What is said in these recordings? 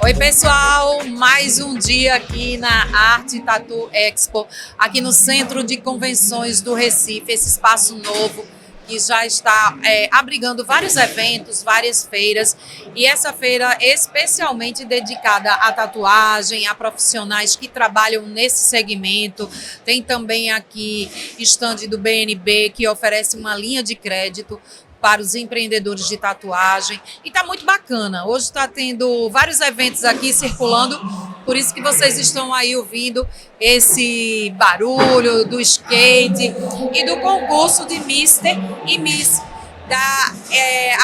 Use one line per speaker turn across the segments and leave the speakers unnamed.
Oi pessoal, mais um dia aqui na Arte Tattoo Expo, aqui no Centro de Convenções do Recife, esse espaço novo que já está abrigando vários eventos, várias feiras, e essa feira especialmente dedicada à tatuagem, a profissionais que trabalham nesse segmento. Tem também aqui estande do BNB, que oferece uma linha de crédito para os empreendedores de tatuagem, e está muito bacana. Hoje está tendo vários eventos aqui circulando, por isso que vocês estão aí ouvindo esse barulho do skate e do concurso de Mister e Miss da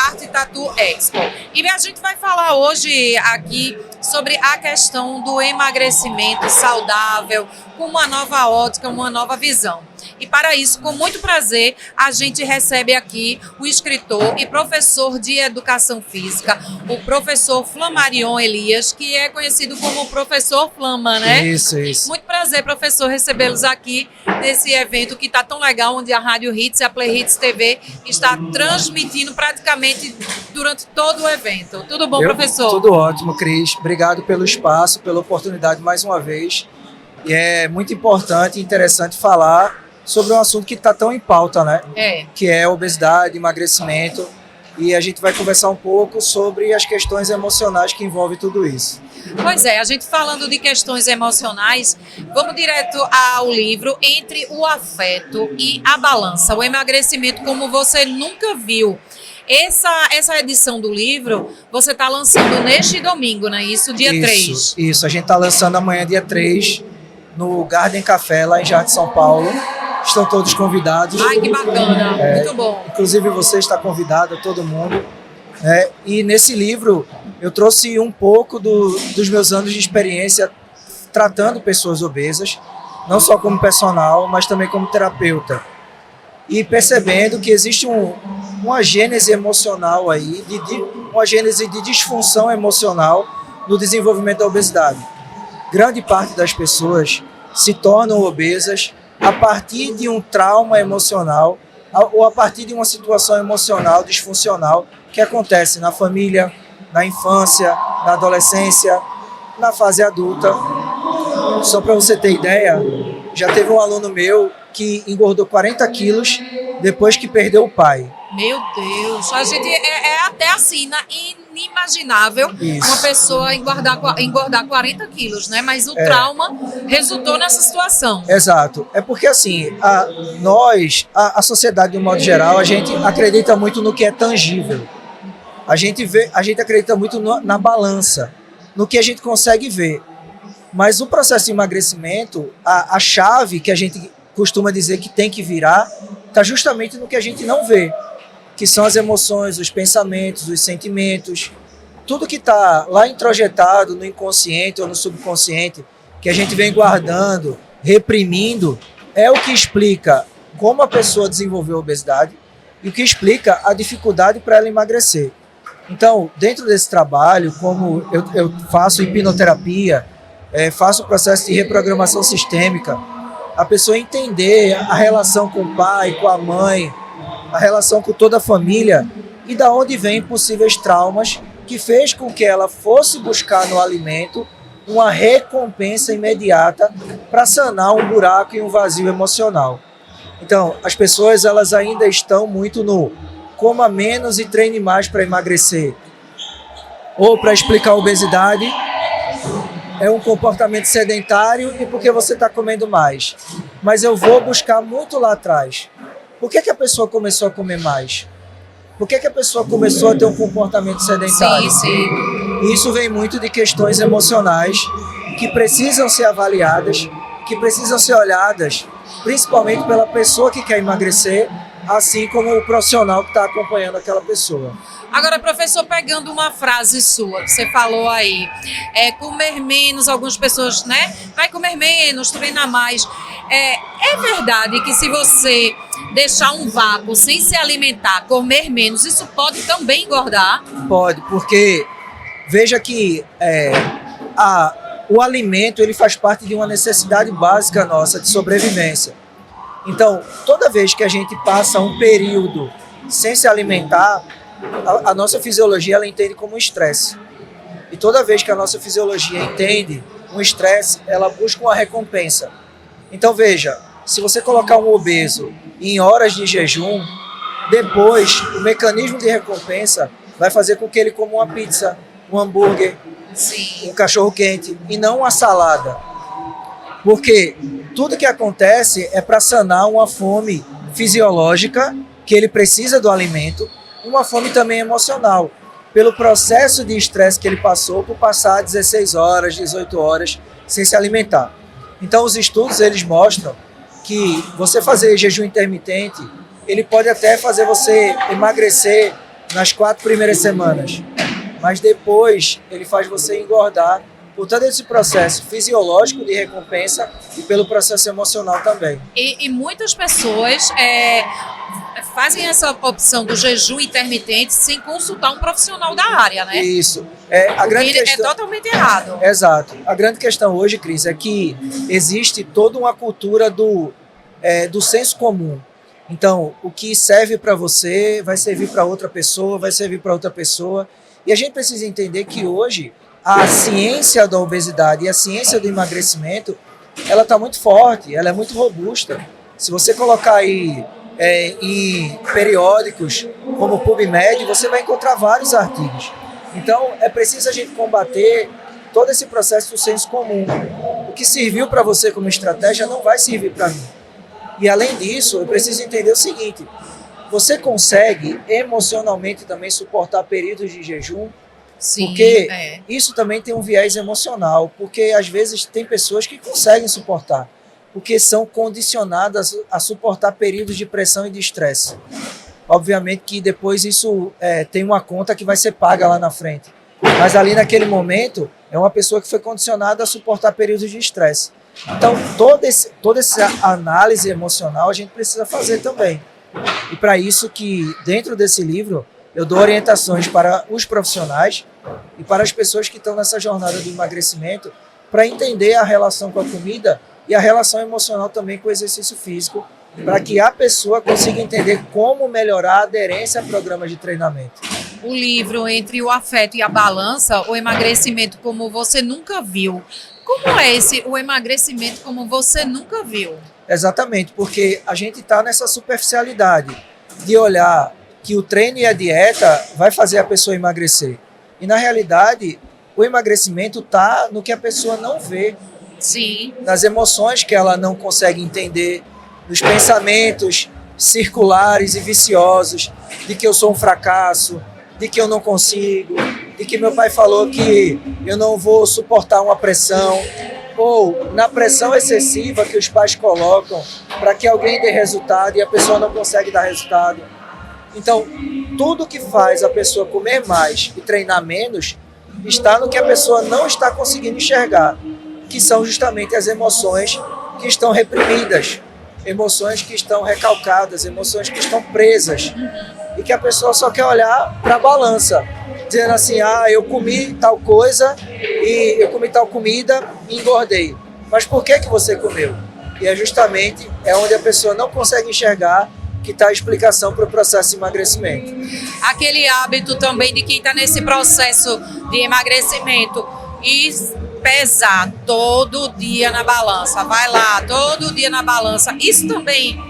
Arte Tattoo Expo. E a gente vai falar hoje aqui sobre a questão do emagrecimento saudável, com uma nova ótica, uma nova visão. E para isso, com muito prazer, a gente recebe aqui o escritor e professor de Educação Física, o professor Flamarion Elias, que é conhecido como Professor Flama, né?
Isso.
Muito prazer, professor, recebê-los aqui nesse evento que está tão legal, onde a Rádio Hits e a Play Hits TV está transmitindo praticamente durante todo o evento. Tudo bom, professor?
Tudo ótimo, Cris. Obrigado pelo espaço, pela oportunidade mais uma vez. E é muito importante e interessante falar sobre um assunto que está tão em pauta, né? Que é obesidade, emagrecimento. E a gente vai conversar um pouco sobre as questões emocionais que envolvem tudo isso.
Pois é, a gente falando de questões emocionais, vamos direto ao livro Entre o Afeto e a Balança, o emagrecimento como você nunca viu. Essa edição do livro você está lançando neste domingo, né? Isso, dia 3.
Isso, a gente está lançando amanhã, dia 3, no Garden Café, lá em Jardim, São Paulo. Estão todos convidados.
Ai, que bacana, muito bom.
Inclusive você está convidado, todo mundo. E nesse livro eu trouxe um pouco dos meus anos de experiência tratando pessoas obesas, não só como personal, mas também como terapeuta. E percebendo que existe uma gênese emocional aí, uma gênese de disfunção emocional no desenvolvimento da obesidade. Grande parte das pessoas se tornam obesas a partir de um trauma emocional ou a partir de uma situação emocional disfuncional que acontece na família, na infância, na adolescência, na fase adulta. Só para você ter ideia, já teve um aluno meu que engordou 40 quilos depois que perdeu o pai.
Meu Deus, a gente é até assim, inimaginável uma pessoa engordar 40 quilos, né? Mas o trauma resultou nessa situação.
Exato. É porque assim, a sociedade de um modo geral, a gente acredita muito no que é tangível. A gente acredita muito na balança, no que a gente consegue ver. Mas o processo de emagrecimento, a chave que a gente costuma dizer que tem que virar, está justamente no que a gente não vê, que são as emoções, os pensamentos, os sentimentos, tudo que está lá introjetado no inconsciente ou no subconsciente, que a gente vem guardando, reprimindo, é o que explica como a pessoa desenvolveu a obesidade e o que explica a dificuldade para ela emagrecer. Então, dentro desse trabalho, como eu faço hipnoterapia, faço o processo de reprogramação sistêmica, a pessoa entender a relação com o pai, com a mãe, a relação com toda a família e da onde vêm possíveis traumas que fez com que ela fosse buscar no alimento uma recompensa imediata para sanar um buraco e um vazio emocional. Então, as pessoas elas ainda estão muito no coma menos e treine mais para emagrecer. Ou para explicar a obesidade, é um comportamento sedentário e porque você está comendo mais. Mas eu vou buscar muito lá atrás. Por que a pessoa começou a comer mais? Por que a pessoa começou a ter um comportamento sedentário?
Sim.
Isso vem muito de questões emocionais que precisam ser avaliadas, que precisam ser olhadas, principalmente pela pessoa que quer emagrecer, assim como o profissional que está acompanhando aquela pessoa.
Agora, professor, pegando uma frase sua que você falou aí, comer menos, algumas pessoas, né? Vai comer menos, treinar mais. É verdade que se você deixar um vácuo sem se alimentar, comer menos, isso pode também engordar?
Pode, porque veja que o alimento ele faz parte de uma necessidade básica nossa de sobrevivência. Então, toda vez que a gente passa um período sem se alimentar, a nossa fisiologia ela entende como um estresse. E toda vez que a nossa fisiologia entende um estresse, ela busca uma recompensa. Então veja, se você colocar um obeso em horas de jejum, depois o mecanismo de recompensa vai fazer com que ele coma uma pizza, um hambúrguer,
Sim.
um cachorro quente e não uma salada. Porque tudo que acontece é para sanar uma fome fisiológica, que ele precisa do alimento, e uma fome também emocional, pelo processo de estresse que ele passou por passar 16 horas, 18 horas sem se alimentar. Então os estudos eles mostram que você fazer jejum intermitente, ele pode até fazer você emagrecer nas 4 primeiras semanas, mas depois ele faz você engordar por todo esse processo fisiológico de recompensa e pelo processo emocional também.
E muitas pessoas fazem essa opção do jejum intermitente sem consultar um profissional da área, né?
Isso. A grande questão...
É totalmente errado.
Exato. A grande questão hoje, Cris, é que existe toda uma cultura do senso comum. Então, o que serve para você vai servir para outra pessoa, vai servir para outra pessoa. E a gente precisa entender que hoje a ciência da obesidade e a ciência do emagrecimento, ela está muito forte, ela é muito robusta. Se você colocar aí em periódicos como o PubMed, você vai encontrar vários artigos. Então, é preciso a gente combater todo esse processo do senso comum. O que serviu para você como estratégia não vai servir para mim. E, além disso, eu preciso entender o seguinte, você consegue emocionalmente também suportar períodos de jejum?
Sim,
porque isso também tem um viés emocional, porque às vezes tem pessoas que conseguem suportar, porque são condicionadas a suportar períodos de pressão e de estresse. Obviamente que depois isso tem uma conta que vai ser paga lá na frente, mas ali naquele momento é uma pessoa que foi condicionada a suportar períodos de estresse. Então toda essa análise emocional a gente precisa fazer também. E para isso que dentro desse livro eu dou orientações para os profissionais e para as pessoas que estão nessa jornada do emagrecimento para entender a relação com a comida e a relação emocional também com o exercício físico, para que a pessoa consiga entender como melhorar a aderência a programas de treinamento.
O livro Entre o Afeto e a Balança, o emagrecimento como você nunca viu. Como é o emagrecimento como você nunca viu?
Exatamente, porque a gente está nessa superficialidade de olhar que o treino e a dieta vai fazer a pessoa emagrecer. E, na realidade, o emagrecimento está no que a pessoa não vê.
Sim.
Nas emoções que ela não consegue entender, nos pensamentos circulares e viciosos de que eu sou um fracasso, de que eu não consigo, de que meu pai falou que eu não vou suportar uma pressão, ou na pressão excessiva que os pais colocam para que alguém dê resultado e a pessoa não consegue dar resultado. Então, tudo que faz a pessoa comer mais e treinar menos está no que a pessoa não está conseguindo enxergar, que são justamente as emoções que estão reprimidas, emoções que estão recalcadas, emoções que estão presas, e que a pessoa só quer olhar para a balança, dizendo assim, eu comi tal coisa, e eu comi tal comida e engordei. Mas por que você comeu? E é justamente onde a pessoa não consegue enxergar que está a explicação para o processo de emagrecimento.
Aquele hábito também de quem está nesse processo de emagrecimento e pesar todo dia na balança, vai lá, todo dia na balança, isso também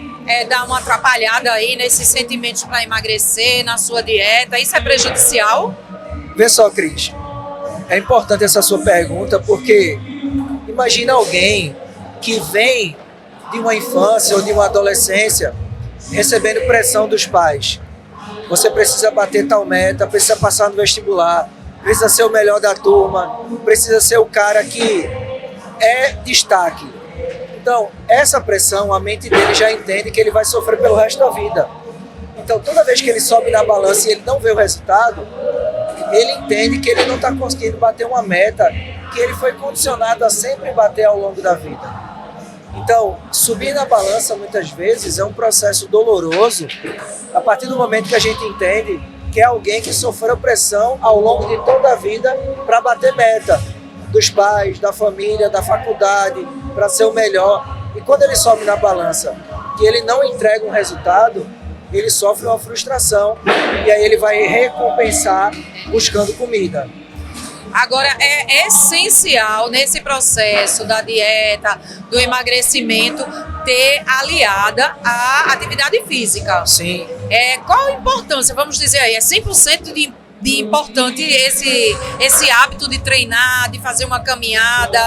dá uma atrapalhada aí nesses sentimentos para emagrecer, na sua dieta, isso é prejudicial?
Vê só, Cris, é importante essa sua pergunta, porque imagina alguém que vem de uma infância ou de uma adolescência recebendo pressão dos pais. Você precisa bater tal meta, precisa passar no vestibular, precisa ser o melhor da turma, precisa ser o cara que é destaque. Então, essa pressão, a mente dele já entende que ele vai sofrer pelo resto da vida. Então, toda vez que ele sobe na balança e ele não vê o resultado, ele entende que ele não está conseguindo bater uma meta que ele foi condicionado a sempre bater ao longo da vida. Então, subir na balança muitas vezes é um processo doloroso a partir do momento que a gente entende que é alguém que sofreu pressão ao longo de toda a vida para bater meta dos pais, da família, da faculdade, para ser o melhor. E quando ele sobe na balança que ele não entrega um resultado, ele sofre uma frustração e aí ele vai recompensar buscando comida.
Agora, é essencial nesse processo da dieta, do emagrecimento, ter aliada a atividade física.
Sim.
Qual a importância, vamos dizer aí, é 100% de importante esse hábito de treinar, de fazer uma caminhada?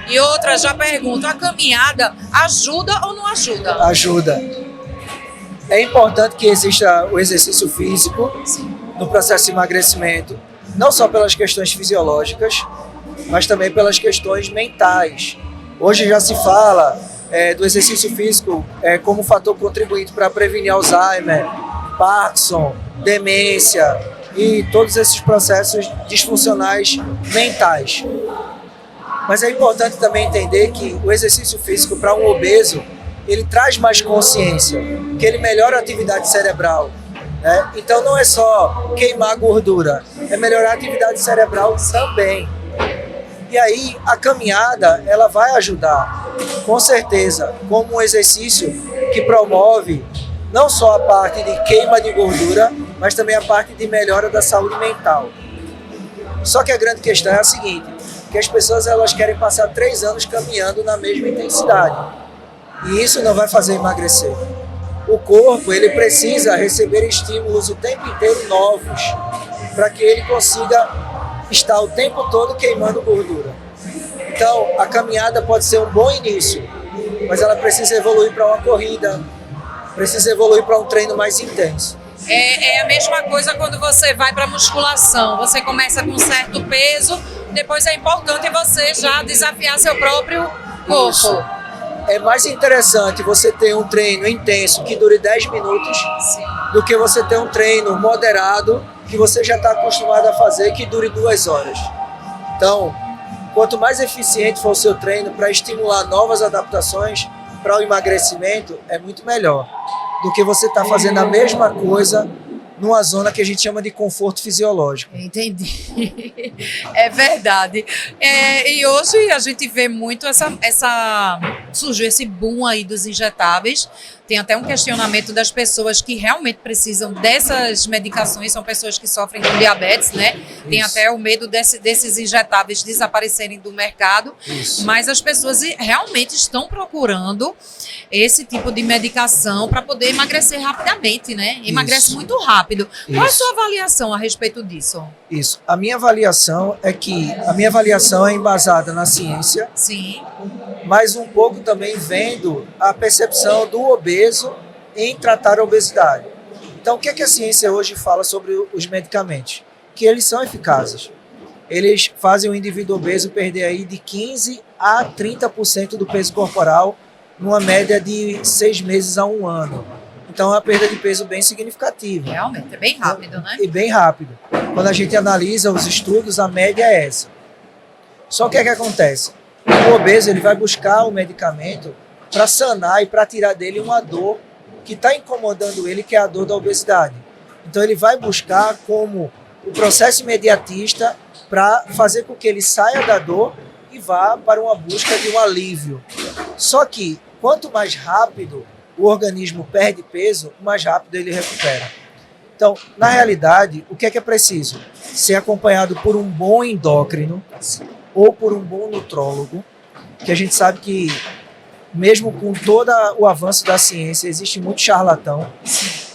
E outra, já pergunto, a caminhada ajuda ou não ajuda?
Ajuda. É importante que exista o exercício físico no processo de emagrecimento, não só pelas questões fisiológicas, mas também pelas questões mentais. Hoje já se fala do exercício físico como fator contribuinte para prevenir Alzheimer, Parkinson, demência e todos esses processos disfuncionais mentais. Mas é importante também entender que o exercício físico para um obeso, ele traz mais consciência, que ele melhora a atividade cerebral. Então não é só queimar gordura, é melhorar a atividade cerebral também. E aí a caminhada, ela vai ajudar, com certeza, como um exercício que promove não só a parte de queima de gordura, mas também a parte de melhora da saúde mental. Só que a grande questão é a seguinte, que as pessoas elas querem passar 3 anos caminhando na mesma intensidade. E isso não vai fazer emagrecer. O corpo ele precisa receber estímulos o tempo inteiro novos para que ele consiga estar o tempo todo queimando gordura. Então, a caminhada pode ser um bom início, mas ela precisa evoluir para uma corrida, precisa evoluir para um treino mais intenso.
É a mesma coisa quando você vai para musculação. Você começa com um certo peso, depois é importante você já desafiar seu próprio corpo.
Isso. É mais interessante você ter um treino intenso que dure 10 minutos do que você ter um treino moderado que você já está acostumado a fazer que dure 2 horas. Então, quanto mais eficiente for o seu treino para estimular novas adaptações para o emagrecimento, é muito melhor do que você estar fazendo a mesma coisa numa zona que a gente chama de conforto fisiológico.
Entendi. É verdade. E hoje a gente vê muito surgiu esse boom aí dos injetáveis. Tem até um questionamento das pessoas que realmente precisam dessas medicações, são pessoas que sofrem com diabetes, né? Isso. Tem até o medo desses injetáveis desaparecerem do mercado. Isso. Mas as pessoas realmente estão procurando esse tipo de medicação para poder emagrecer rapidamente, né? Emagrece Isso. muito rápido. Isso. Qual é a sua avaliação a respeito disso?
Isso. A minha avaliação é embasada na ciência.
Sim.
Mas um pouco também vendo a percepção do obeso em tratar a obesidade. Então, o que a ciência hoje fala sobre os medicamentos? Que eles são eficazes. Eles fazem o indivíduo obeso perder aí de 15% a 30% do peso corporal numa média de 6 meses a 1 ano. Então, é uma perda de peso bem significativa.
Realmente, é bem rápido, né?
E bem rápido. Quando a gente analisa os estudos, a média é essa. Só que o que acontece? O obeso ele vai buscar o medicamento para sanar e para tirar dele uma dor que está incomodando ele, que é a dor da obesidade. Então ele vai buscar como o processo imediatista para fazer com que ele saia da dor e vá para uma busca de um alívio. Só que quanto mais rápido o organismo perde peso, mais rápido ele recupera. Então, na realidade, o que é preciso? Ser acompanhado por um bom endócrino ou por um bom nutrólogo, que a gente sabe que, mesmo com todo o avanço da ciência, existe muito charlatão.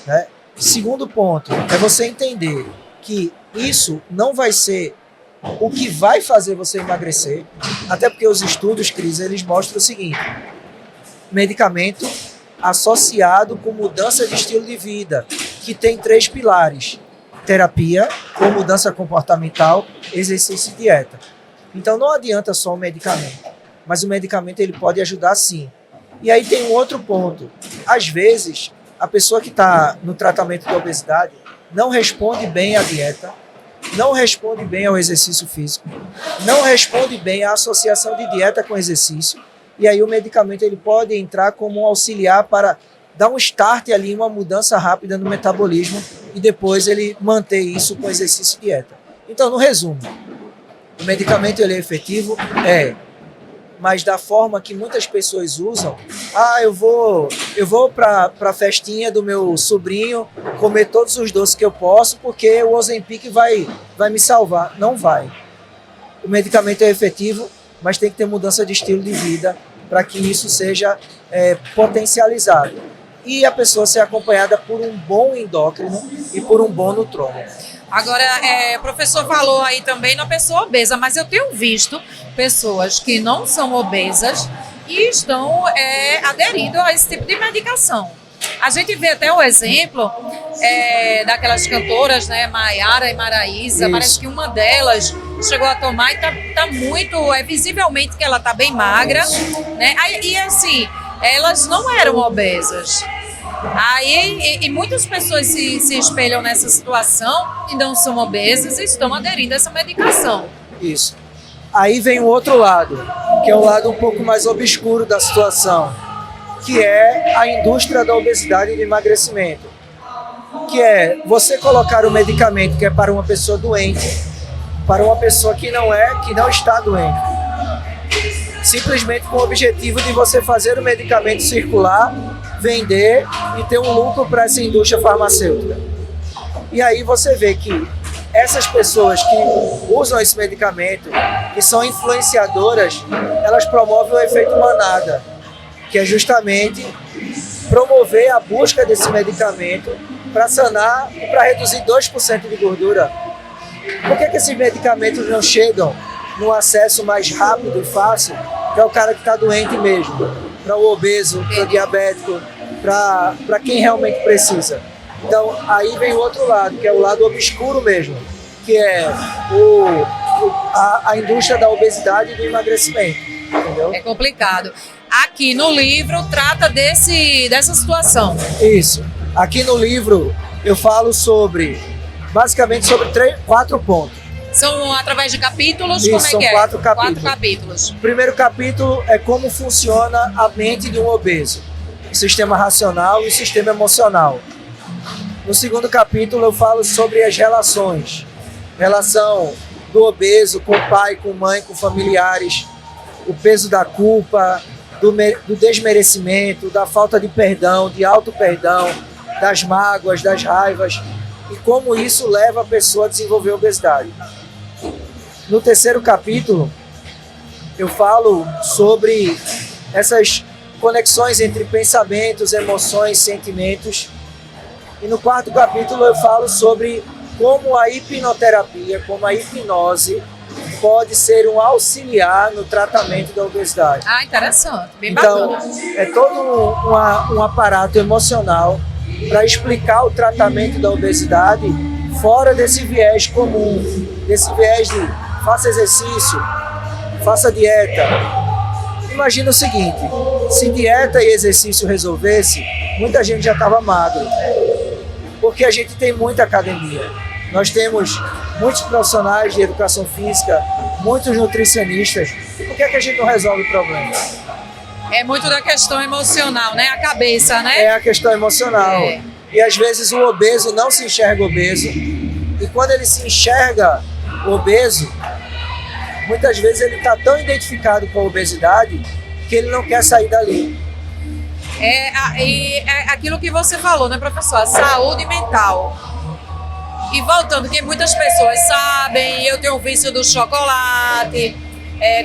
Né? Segundo ponto, é você entender que isso não vai ser o que vai fazer você emagrecer, até porque os estudos, Cris, eles mostram o seguinte: medicamento associado com mudança de estilo de vida, que tem 3 pilares: terapia, ou mudança comportamental, exercício e dieta. Então não adianta só o medicamento, mas o medicamento ele pode ajudar sim. E aí tem um outro ponto. Às vezes, a pessoa que está no tratamento da obesidade não responde bem à dieta, não responde bem ao exercício físico, não responde bem à associação de dieta com exercício, e aí o medicamento ele pode entrar como um auxiliar para dar um start ali, uma mudança rápida no metabolismo, e depois ele manter isso com exercício e dieta. Então, no resumo, o medicamento ele é efetivo? mas da forma que muitas pessoas usam. Ah, eu vou para a festinha do meu sobrinho comer todos os doces que eu posso porque o Ozempic vai me salvar. Não vai. O medicamento é efetivo, mas tem que ter mudança de estilo de vida para que isso seja potencializado. E a pessoa ser acompanhada por um bom endócrino e por um bom nutrôlogo.
Agora, o professor falou aí também na pessoa obesa, mas eu tenho visto pessoas que não são obesas e estão aderindo a esse tipo de medicação. A gente vê até o exemplo daquelas cantoras, né, Maiara e Maraísa.
Isso.
Parece que uma delas chegou a tomar e tá muito, visivelmente que ela tá bem magra, né? E assim, elas não eram obesas. Aí muitas pessoas se espelham nessa situação e não são obesas e estão aderindo a essa medicação.
Isso. Aí vem o outro lado, que é o lado um pouco mais obscuro da situação, que é a indústria da obesidade e do emagrecimento. Que é você colocar um medicamento que é para uma pessoa doente, para uma pessoa que não está doente. Simplesmente com o objetivo de você fazer o medicamento circular, vender e ter um lucro para essa indústria farmacêutica. E aí você vê que essas pessoas que usam esse medicamento, que são influenciadoras, elas promovem o efeito manada, que é justamente promover a busca desse medicamento para sanar e para reduzir 2% de gordura. Por que esses medicamentos não chegam num acesso mais rápido e fácil para o cara que está doente mesmo, para o obeso, para o diabético, para quem realmente precisa? Então, aí vem o outro lado, que é o lado obscuro mesmo, que é a indústria da obesidade e do emagrecimento. Entendeu?
É complicado. Aqui no livro trata dessa situação.
Isso. Aqui no livro eu falo basicamente sobre 4 pontos.
São através de capítulos?
Isso,
como é
são
que é?
4 capítulos.
4 capítulos.
O primeiro capítulo é como funciona a mente de um obeso, o sistema racional e o sistema emocional. No segundo capítulo eu falo sobre as relações, relação do obeso com o pai, com mãe, com familiares, o peso da culpa, do desmerecimento, da falta de perdão, de auto-perdão, das mágoas, das raivas, e como isso leva a pessoa a desenvolver obesidade. No terceiro capítulo, eu falo sobre essas conexões entre pensamentos, emoções, sentimentos. E no quarto capítulo eu falo sobre como a hipnoterapia, como a hipnose pode ser um auxiliar no tratamento da obesidade.
Ah, interessante, bem
então,
bacana.
é todo um aparato emocional para explicar o tratamento da obesidade fora desse viés comum, desse viés de faça exercício, faça dieta. Imagina o seguinte, se dieta e exercício resolvesse, muita gente já estava magro, porque a gente tem muita academia. Nós temos muitos profissionais de educação física, muitos nutricionistas. Por que a gente não resolve o problema?
É muito da questão emocional, né? A cabeça, né?
É a questão emocional. E às vezes o obeso não se enxerga obeso. E quando ele se enxerga obeso, muitas vezes ele está tão identificado com a obesidade que ele não quer sair dali.
É aquilo que você falou, né, professor? A saúde mental. E voltando, que muitas pessoas sabem, eu tenho o vício do chocolate,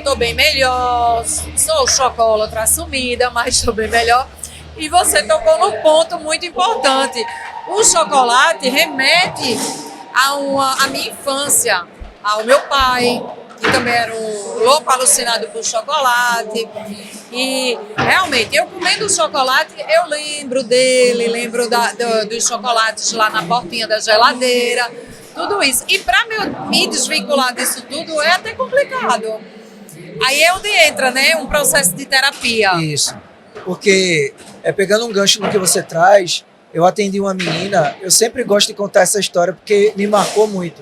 tô bem melhor, sou chocolatra assumida, mas estou bem melhor. E você tocou num ponto muito importante. O chocolate remete à minha infância, ao meu pai, que também era um louco alucinado por chocolate. E realmente, eu comendo chocolate, eu lembro dele, lembro dos chocolates lá na portinha da geladeira, tudo isso. E para me desvincular disso tudo é até complicado. Aí é onde entra, né, um processo de terapia.
Isso, porque pegando um gancho no que você traz, eu atendi uma menina, eu sempre gosto de contar essa história porque me marcou muito.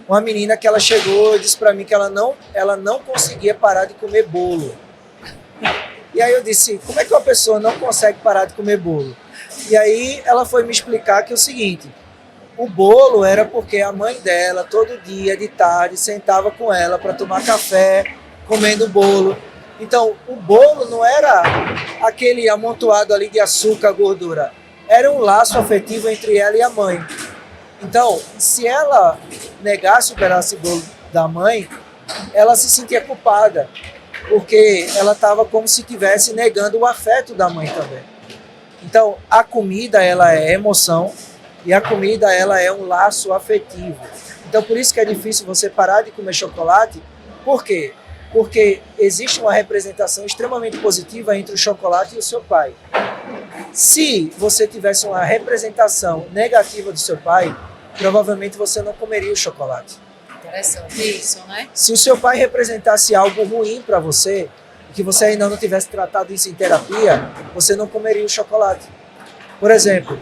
Uma menina que ela chegou e disse para mim que ela não conseguia parar de comer bolo. E aí eu disse, como é que uma pessoa não consegue parar de comer bolo? E aí ela foi me explicar que é o seguinte, o bolo era porque a mãe dela, todo dia, de tarde, sentava com ela para tomar café, comendo bolo. Então, o bolo não era aquele amontoado ali de açúcar, gordura. Era um laço afetivo entre ela e a mãe. Então, se ela negasse o pedaço de bolo da mãe, ela se sentia culpada, porque ela estava como se estivesse negando o afeto da mãe também. Então, a comida, ela é emoção, e a comida, ela é um laço afetivo. Então, por isso que é difícil você parar de comer chocolate. Por quê? Porque existe uma representação extremamente positiva entre o chocolate e o seu pai. Se você tivesse uma representação negativa do seu pai, provavelmente você não comeria o chocolate.
Interessante isso, né?
Se o seu pai representasse algo ruim para você, que você ainda não tivesse tratado isso em terapia, você não comeria o chocolate. Por exemplo,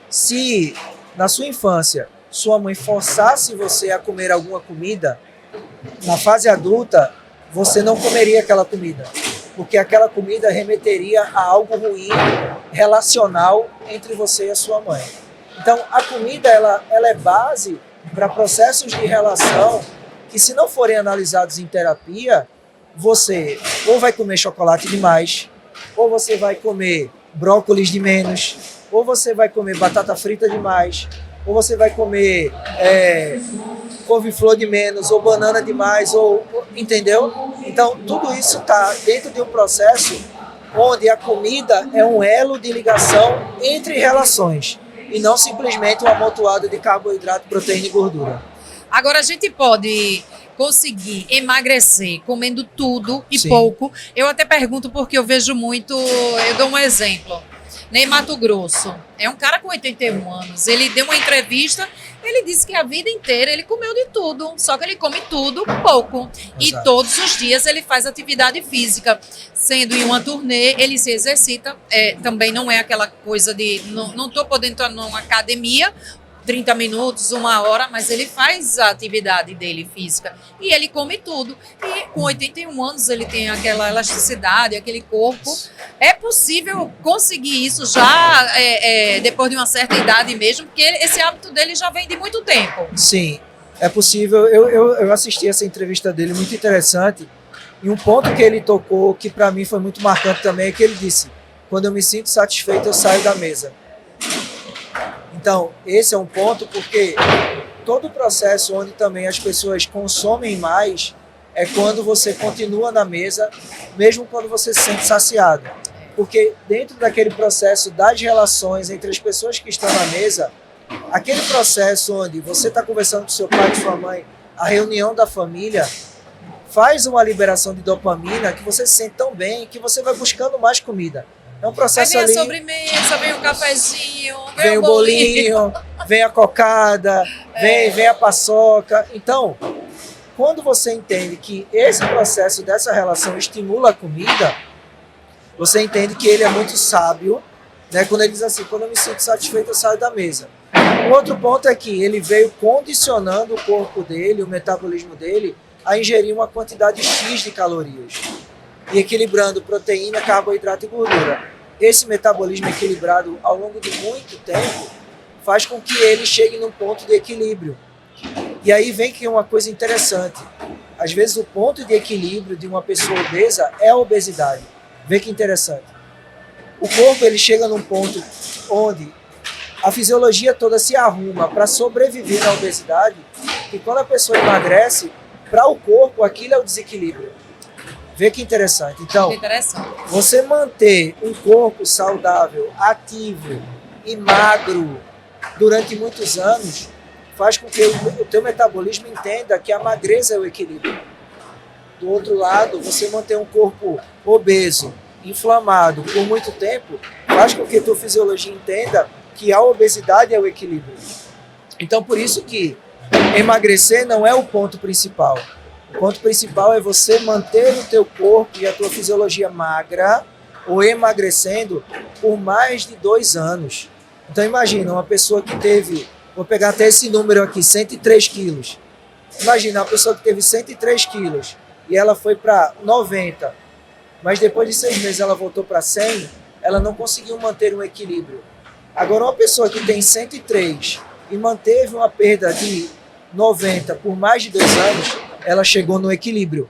se na sua infância sua mãe forçasse você a comer alguma comida, na fase adulta você não comeria aquela comida, porque aquela comida remeteria a algo ruim relacional entre você e a sua mãe. Então, a comida ela é base para processos de relação que, se não forem analisados em terapia, você ou vai comer chocolate demais, ou você vai comer brócolis de menos, ou você vai comer batata frita demais, ou você vai comer couve-flor de menos, ou banana demais, entendeu? Então, tudo isso está dentro de um processo onde a comida é um elo de ligação entre relações, e não simplesmente um amontoado de carboidrato, proteína e gordura.
Agora, a gente pode conseguir emagrecer comendo tudo e
Sim.
pouco. Eu até pergunto porque eu vejo muito, eu dou um exemplo. Ney Matogrosso é um cara com 81 anos. Ele deu uma entrevista, ele disse que a vida inteira ele comeu de tudo, só que ele come tudo pouco.
Exato.
E todos os dias ele faz atividade física. Sendo em uma turnê, ele se exercita. Também não é aquela coisa de... Não estou podendo entrar numa academia, 30 minutos, 1 hora, mas ele faz a atividade dele física. E ele come tudo. E com 81 anos ele tem aquela elasticidade, aquele corpo. É possível conseguir isso já depois de uma certa idade mesmo, porque esse hábito dele já vem de muito tempo.
Sim, é possível. Eu assisti essa entrevista dele, muito interessante. E um ponto que ele tocou, que para mim foi muito marcante também, é que ele disse: quando eu me sinto satisfeito, eu saio da mesa. Então, esse é um ponto, porque todo o processo onde também as pessoas consomem mais é quando você continua na mesa, mesmo quando você se sente saciado. Porque dentro daquele processo das relações entre as pessoas que estão na mesa, aquele processo onde você está conversando com seu pai e sua mãe, a reunião da família, faz uma liberação de dopamina que você se sente tão bem que você vai buscando mais comida. É um processo ali.
Vem a sobremesa, vem o cafezinho,
vem o bolinho, vem a cocada, vem a paçoca. Então, quando você entende que esse processo dessa relação estimula a comida, você entende que ele é muito sábio, né? Quando ele diz assim: quando eu me sinto satisfeito, eu saio da mesa. Um outro ponto é que ele veio condicionando o corpo dele, o metabolismo dele, a ingerir uma quantidade X de calorias e equilibrando proteína, carboidrato e gordura. Esse metabolismo equilibrado ao longo de muito tempo faz com que ele chegue num ponto de equilíbrio. E aí vem que uma coisa interessante. Às vezes o ponto de equilíbrio de uma pessoa obesa é a obesidade. Vê que interessante. O corpo ele chega num ponto onde a fisiologia toda se arruma para sobreviver na obesidade, e quando a pessoa emagrece, para o corpo aquilo é o desequilíbrio. Vê que interessante. Então, você manter um corpo saudável, ativo e magro durante muitos anos faz com que o teu metabolismo entenda que a magreza é o equilíbrio. Do outro lado, você manter um corpo obeso, inflamado por muito tempo, faz com que a tua fisiologia entenda que a obesidade é o equilíbrio. Então, por isso que emagrecer não é o ponto principal. O ponto principal é você manter o teu corpo e a tua fisiologia magra ou emagrecendo por mais de 2 anos. Então imagina uma pessoa que teve, vou pegar até esse número aqui, 103 quilos. Imagina uma pessoa que teve 103 quilos e ela foi para 90, mas depois de 6 meses ela voltou para 100, ela não conseguiu manter um equilíbrio. Agora uma pessoa que tem 103 e manteve uma perda de 90 por mais de 2 anos, ela chegou no equilíbrio.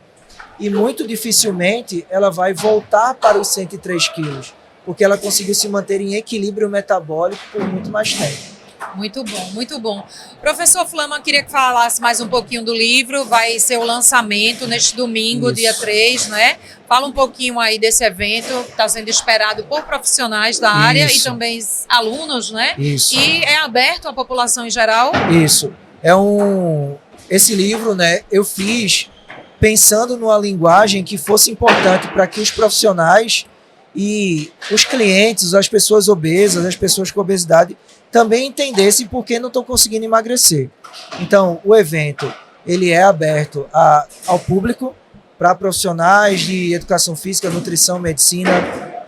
e muito dificilmente ela vai voltar para os 103 quilos, porque ela conseguiu se manter em equilíbrio metabólico por muito mais tempo.
Muito bom, muito bom. Professor Flama, queria que falasse mais um pouquinho do livro. Vai ser o lançamento neste domingo,
Isso.
dia 3, né? Fala um pouquinho aí desse evento que está sendo esperado por profissionais da área e
Isso.
também alunos, né?
Isso.
E é aberto à população em geral?
Isso. Esse livro, né, eu fiz pensando numa linguagem que fosse importante para que os profissionais e os clientes, as pessoas obesas, as pessoas com obesidade, também entendessem por que não estão conseguindo emagrecer. Então, o evento ele é aberto ao público, para profissionais de educação física, nutrição, medicina,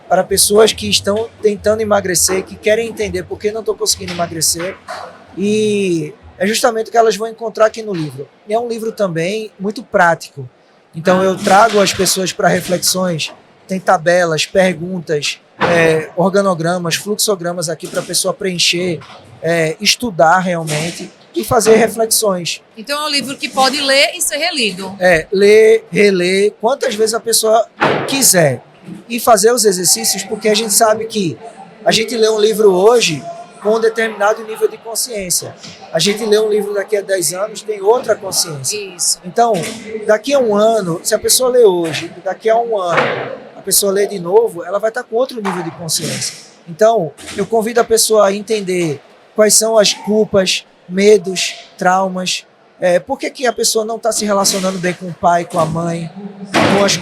para pessoas que estão tentando emagrecer, que querem entender por que não estão conseguindo emagrecer. E é justamente o que elas vão encontrar aqui no livro. E é um livro também muito prático. Então, eu trago as pessoas para reflexões. Tem tabelas, perguntas, organogramas, fluxogramas aqui para a pessoa preencher, estudar realmente e fazer reflexões.
Então é um livro que pode ler e ser relido.
Ler, reler, quantas vezes a pessoa quiser. E fazer os exercícios, porque a gente sabe que a gente lê um livro hoje com um determinado nível de consciência. A gente lê um livro daqui a 10 anos, tem outra consciência.
Isso.
Então, daqui a um ano, se a pessoa lê hoje, daqui a um ano, a pessoa lê de novo, ela vai estar com outro nível de consciência. Então, eu convido a pessoa a entender quais são as culpas, medos, traumas, por que a pessoa não está se relacionando bem com o pai, com a mãe,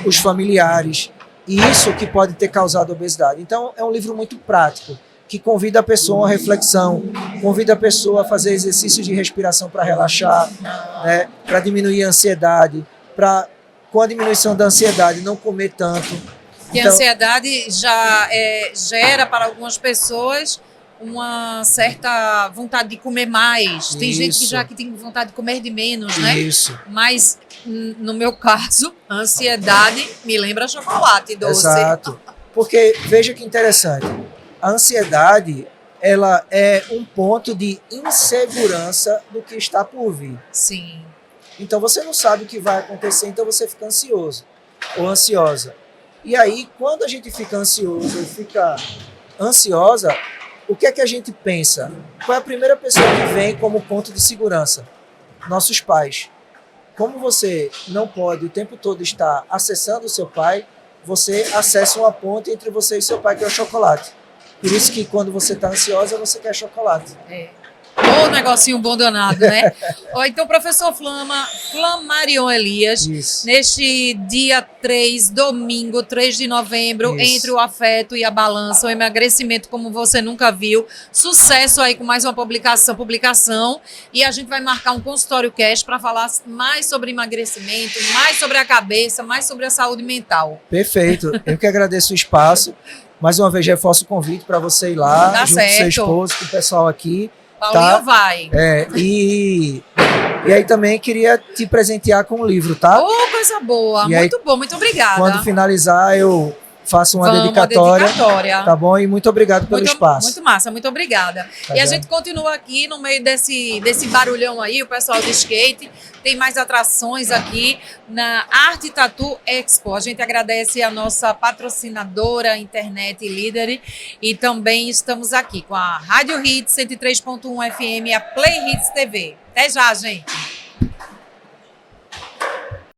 com os familiares, e isso que pode ter causado obesidade. Então, é um livro muito prático, que convida a pessoa a uma reflexão, convida a pessoa a fazer exercícios de respiração para relaxar, né, para diminuir a ansiedade, para, com a diminuição da ansiedade, não comer tanto.
Que a ansiedade já gera para algumas pessoas uma certa vontade de comer mais. Tem gente que tem vontade de comer de menos, né?
Isso.
Mas, no meu caso, a ansiedade me lembra chocolate doce.
Exato. Porque, veja que interessante, a ansiedade, ela é um ponto de insegurança do que está por vir.
Sim.
Então, você não sabe o que vai acontecer, então você fica ansioso ou ansiosa. E aí, quando a gente fica ansioso ou fica ansiosa, o que é que a gente pensa? Qual é a primeira pessoa que vem como ponto de segurança? Nossos pais. Como você não pode o tempo todo estar acessando o seu pai, você acessa uma ponte entre você e seu pai, que é o chocolate. Por isso que quando você está ansiosa, você quer chocolate.
Ô, negocinho bom danado, né? Então, professor Flamarion Elias,
Isso.
neste dia 3, domingo, 3 de novembro,
Isso.
entre o afeto e a balança, o emagrecimento como você nunca viu. Sucesso aí com mais uma publicação. E a gente vai marcar um consultório cast para falar mais sobre emagrecimento, mais sobre a cabeça, mais sobre a saúde mental.
Perfeito. Eu que agradeço o espaço. Mais uma vez, reforço o convite para você ir lá,
Tá
junto com seu
certo.
esposo, com o pessoal aqui.
Paulinho vai.
E aí também queria te presentear com um livro, tá?
Ô, coisa boa.
E aí,
muito bom, muito obrigada.
Quando finalizar, eu faço uma
Vamos,
dedicatória.
dedicatória.
Tá bom? E muito obrigado pelo espaço.
Muito massa, muito obrigada.
Tá
E a
bem.
gente continua aqui no meio desse barulhão aí, o pessoal do skate. Tem mais atrações aqui na Arte Tattoo Expo. A gente agradece a nossa patrocinadora, internet líder. E também estamos aqui com a Rádio Hits 103.1 FM e a Play Hits TV. Até já, gente!